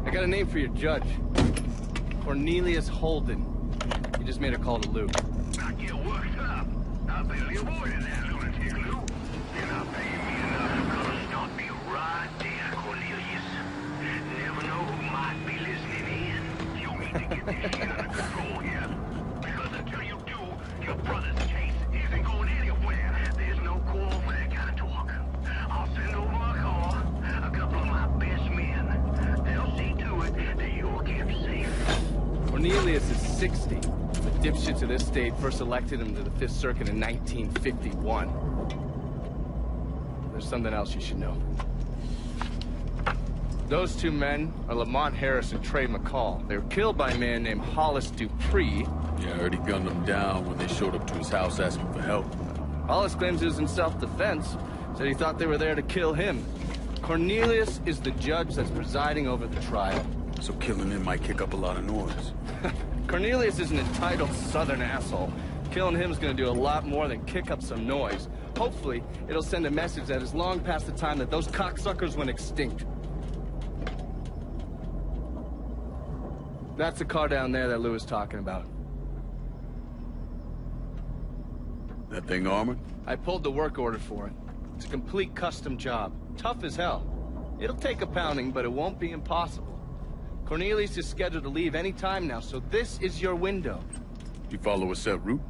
I got a name for your judge. Cornelius Holden. He just made a call to Luke. I get worked up. I've been avoiding that lunatic, Luke. You're not paying me enough to come stop me right there, Cornelius. Never know who might be listening in. You need to get this shit under control here. Because until you do, your brother's case isn't going anywhere. There's no call for that kind of talk. I'll send over a car, a couple of my best men. They'll see to it that you're kept safe. Cornelius is 60. The dipshits of this state first elected him to the 5th Circuit in 1951. There's something else you should know. Those two men are Lamont Harris and Trey McCall. They were killed by a man named Hollis Dupree. Yeah, I heard he gunned them down when they showed up to his house asking for help. Hollis claims it was in self-defense. Said he thought they were there to kill him. Cornelius is the judge that's presiding over the trial. So killing him might kick up a lot of noise. Cornelius is an entitled southern asshole. Killing him is gonna do a lot more than kick up some noise. Hopefully, it'll send a message that is long past the time that those cocksuckers went extinct. That's the car down there that Lou was talking about. That thing armored? I pulled the work order for it. It's a complete custom job. Tough as hell. It'll take a pounding, but it won't be impossible. Cornelius is scheduled to leave any time now, so this is your window. You follow a set route?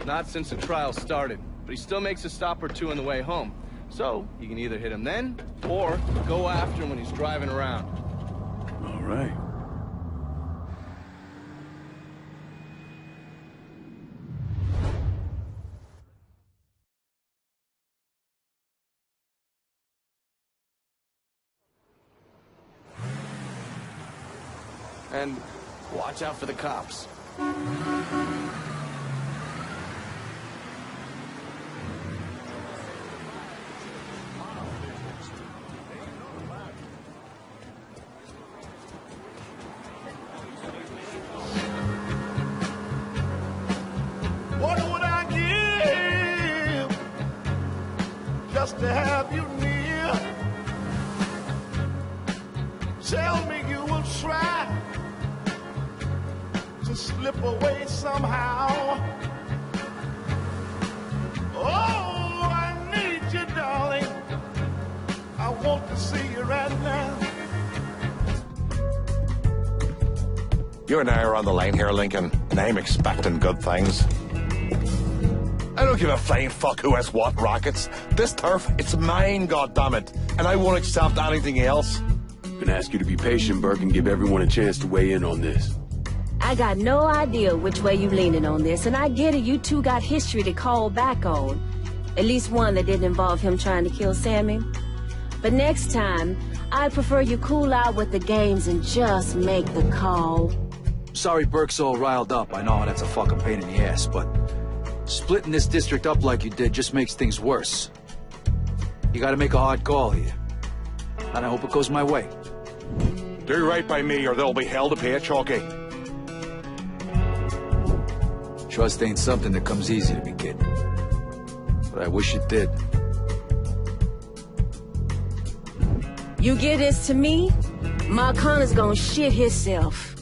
Not since the trial started, but he still makes a stop or two on the way home. So, you can either hit him then, or go after him when he's driving around. All right. And watch out for the cops. What would I give just to have you near? Tell me you will try to slip away somehow. Oh, I need you, darling. I want to see you right now. You and I are on the line here, Lincoln, and I'm expecting good things. I don't give a flying fuck who has what rockets. This turf, it's mine, goddammit, and I won't accept anything else. I'm gonna ask you to be patient, Burke, and give everyone a chance to weigh in on this. I got no idea which way you leaning on this, and I get it, you two got history to call back on. At least one that didn't involve him trying to kill Sammy. But next time, I prefer you cool out with the games and just make the call. Sorry Burke's all riled up. I know that's a fucking pain in the ass, but splitting this district up like you did just makes things worse. You gotta make a hard call here. And I hope it goes my way. Do right by me or there'll be hell to pay, Chalky. Trust ain't something that comes easy to me, kid. But I wish it did. You give this to me, Ma Connor's gonna shit himself.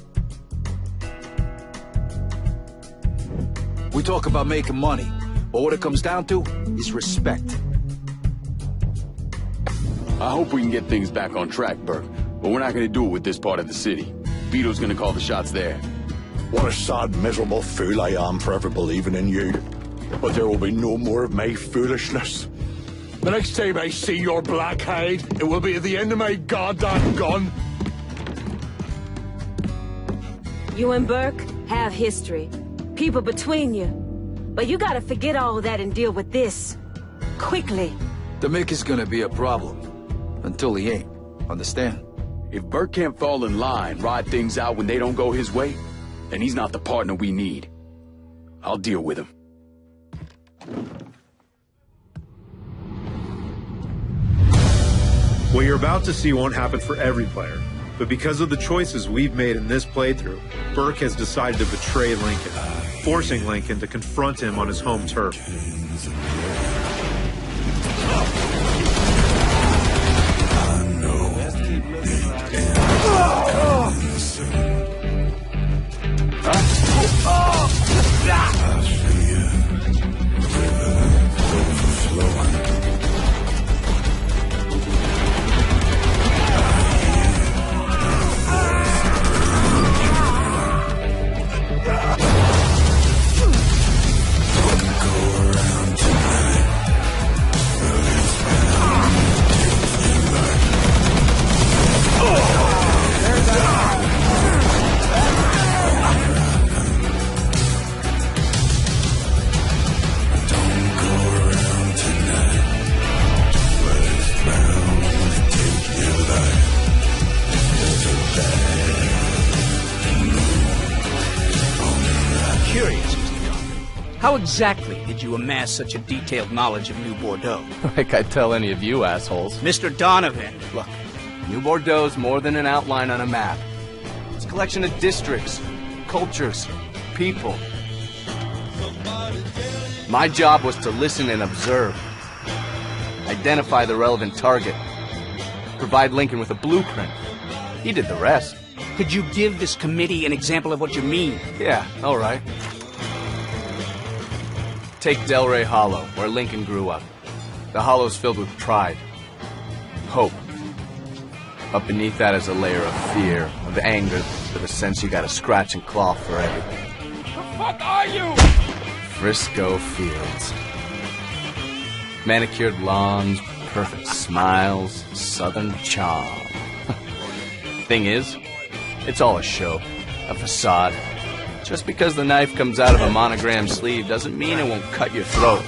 We talk about making money, but what it comes down to is respect. I hope we can get things back on track, Burke, but we're not gonna do it with this part of the city. Vito's gonna call the shots there. What a sad, miserable fool I am for ever believing in you. But there will be no more of my foolishness. The next time I see your black hide, it will be at the end of my goddamn gun. You and Burke have history. People between you. But you gotta forget all that and deal with this. Quickly. The Mick is gonna be a problem. Until he ain't. Understand? If Burke can't fall in line, ride things out when they don't go his way, then he's not the partner we need. I'll deal with him. What you're about to see won't happen for every player, but because of the choices we've made in this playthrough, Burke has decided to betray Lincoln, forcing Lincoln to confront him on his home turf. How exactly did you amass such a detailed knowledge of New Bordeaux? Like I tell any of you assholes. Mr. Donovan. Look, New Bordeaux's more than an outline on a map. It's a collection of districts, cultures, people. My job was to listen and observe. Identify the relevant target. Provide Lincoln with a blueprint. He did the rest. Could you give this committee an example of what you mean? Yeah, all right. Take Delray Hollow, where Lincoln grew up. The hollow's filled with pride, hope. Up beneath that is a layer of fear, of anger, with a sense you gotta scratch and claw for everything. The fuck are you? Frisco Fields. Manicured lawns, perfect smiles, southern charm. Thing is, it's all a show, a facade. Just because the knife comes out of a monogrammed sleeve doesn't mean it won't cut your throat.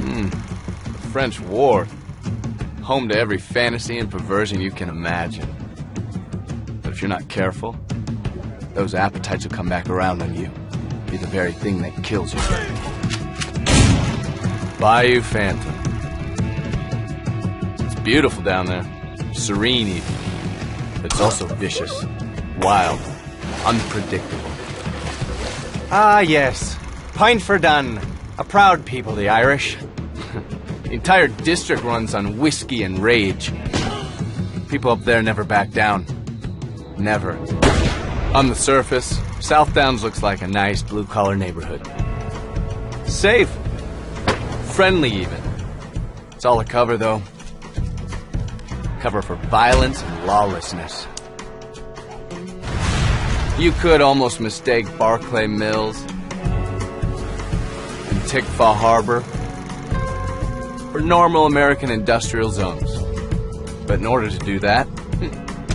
The French War. Home to every fantasy and perversion you can imagine. But if you're not careful, those appetites will come back around on you. Be the very thing that kills you. Bayou Phantom. It's beautiful down there. Serene even. But it's also vicious, wild, unpredictable. Ah, yes. Pint for done. A proud people, the Irish. The entire district runs on whiskey and rage. People up there never back down. Never. On the surface, South Downs looks like a nice blue-collar neighborhood. Safe. Friendly, even. It's all a cover, though. Cover for violence and lawlessness. You could almost mistake Barclay Mills and Tikva Harbor for normal American industrial zones. But in order to do that,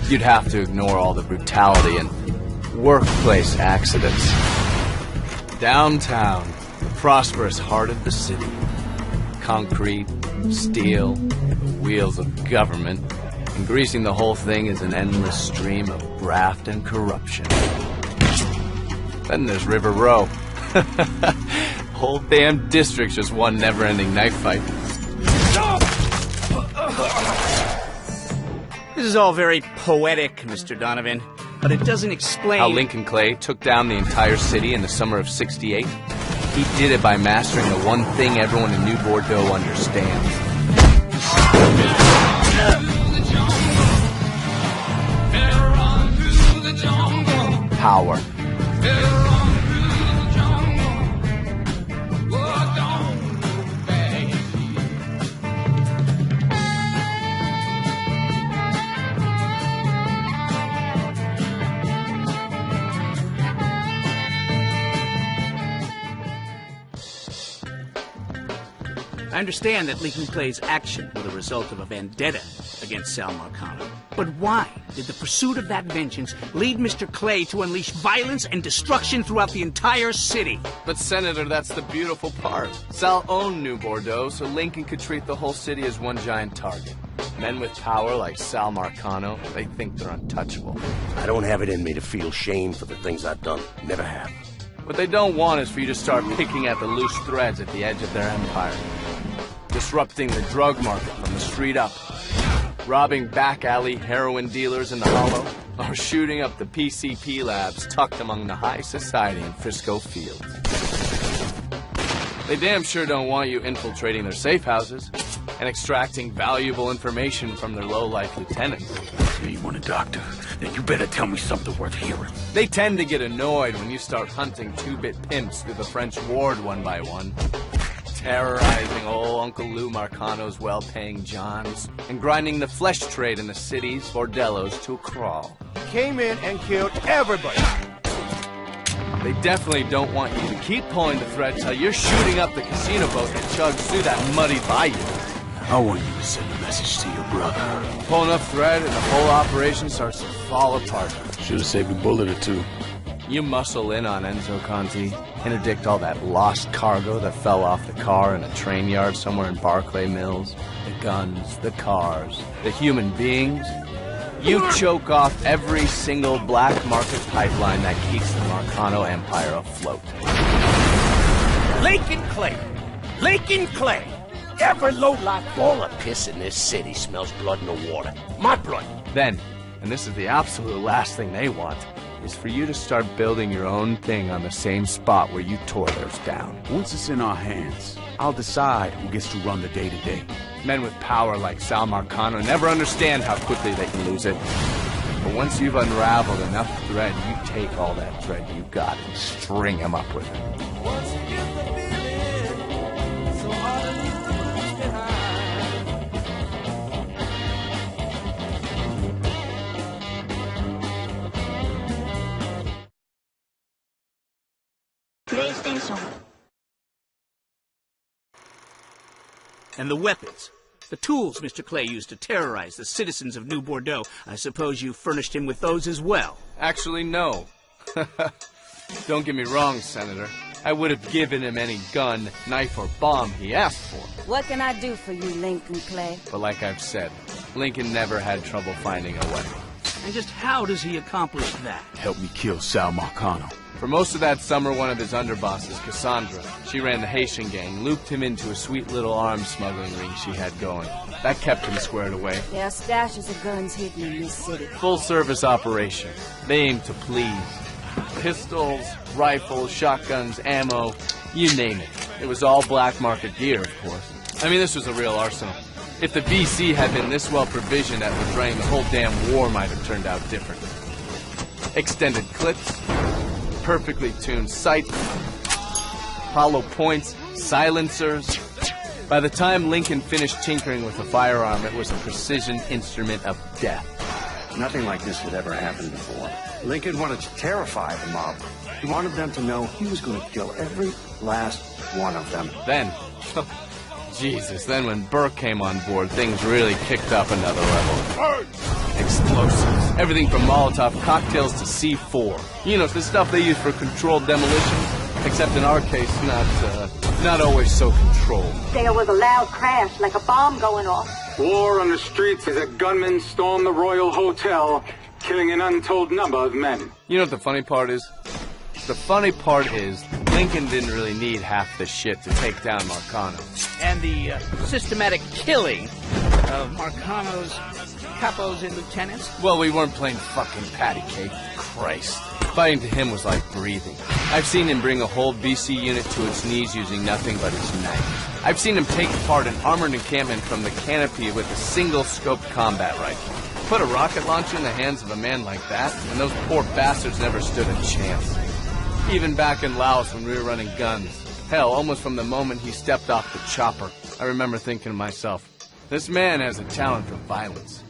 you'd have to ignore all the brutality and workplace accidents. Downtown, the prosperous heart of the city. Concrete, steel, wheels of government, and greasing the whole thing is an endless stream of graft and corruption. Then there's River Row. Whole damn district's just one never-ending knife fight. This is all very poetic, Mr. Donovan, but it doesn't explain... How Lincoln Clay took down the entire city in the summer of '68? He did it by mastering the one thing everyone in New Bordeaux understands. Power. I understand that Lincoln Clay's action was the result of a vendetta against Sal Marcano. But why did the pursuit of that vengeance lead Mr. Clay to unleash violence and destruction throughout the entire city? But, Senator, that's the beautiful part. Sal owned New Bordeaux, so Lincoln could treat the whole city as one giant target. Men with power like Sal Marcano, they think they're untouchable. I don't have it in me to feel shame for the things I've done. Never have. What they don't want is for you to start picking at the loose threads at the edge of their empire. Disrupting the drug market from the street up. Robbing back alley heroin dealers in the hollow. Or shooting up the PCP labs tucked among the high society in Frisco Fields. They damn sure don't want you infiltrating their safe houses and extracting valuable information from their low-life lieutenants. So you want a doctor? Then you better tell me something worth hearing. They tend to get annoyed when you start hunting two-bit pimps through the French ward one by one. Terrorizing old Uncle Lou Marcano's well-paying Johns, and grinding the flesh trade in the city's bordellos to a crawl. Came in and killed everybody. They definitely don't want you to keep pulling the thread till you're shooting up the casino boat that chugs through that muddy bayou. I want you to send a message to your brother. Pull enough thread and the whole operation starts to fall apart. Should have saved a bullet or two. You muscle in on Enzo Conti, interdict all that lost cargo that fell off the car in a train yard somewhere in Barclay Mills. The guns, the cars, the human beings. You choke off every single black market pipeline that keeps the Marcano Empire afloat. Lincoln Clay! Lincoln Clay! Every lowlife ball of piss in this city smells blood in the water. My blood! Then, and this is the absolute last thing they want, is for you to start building your own thing on the same spot where you tore theirs down. Once it's in our hands, I'll decide who gets to run the day-to-day. Men with power like Sal Marcano never understand how quickly they can lose it. But once you've unraveled enough thread, you take all that thread you got and string them up with it. PlayStation. And the weapons. The tools Mr. Clay used to terrorize the citizens of New Bordeaux. I suppose you furnished him with those as well. Actually, no. Don't get me wrong, Senator. I would have given him any gun, knife, or bomb he asked for. What can I do for you, Lincoln Clay? But like I've said, Lincoln never had trouble finding a weapon. And just how does he accomplish that? Help me kill Sal Marcano. For most of that summer, one of his underbosses, Cassandra, she ran the Haitian gang, looped him into a sweet little arms smuggling ring she had going. That kept him squared away. There are stashes of guns hidden in this city. Full-service operation. They aim to please. Pistols, rifles, shotguns, ammo, you name it. It was all black market gear, of course. I mean, this was a real arsenal. If the VC had been this well provisioned at the drain, the whole damn war might have turned out differently. Extended clips, perfectly tuned sights, hollow points, silencers. By the time Lincoln finished tinkering with the firearm, it was a precision instrument of death. Nothing like this had ever happened before. Lincoln wanted to terrify the mob. He wanted them to know he was going to kill every last one of them. Then, Jesus, then when Burke came on board, things really kicked up another level. Explosives. Everything from Molotov cocktails to C4. You know, the stuff they use for controlled demolition. Except in our case, not always so controlled. There was a loud crash, like a bomb going off. War on the streets as a gunman stormed the Royal Hotel, killing an untold number of men. You know what the funny part is? The funny part is, Lincoln didn't really need half the shit to take down Marcano. And the systematic killing of Marcano's capos and lieutenants? Well, we weren't playing fucking patty cake. Christ. Fighting to him was like breathing. I've seen him bring a whole BC unit to its knees using nothing but his knife. I've seen him take apart an armored encampment from the canopy with a single-scoped combat rifle. Put a rocket launcher in the hands of a man like that, and those poor bastards never stood a chance. Even back in Laos when we were running guns. Hell, almost from the moment he stepped off the chopper, I remember thinking to myself, this man has a talent for violence.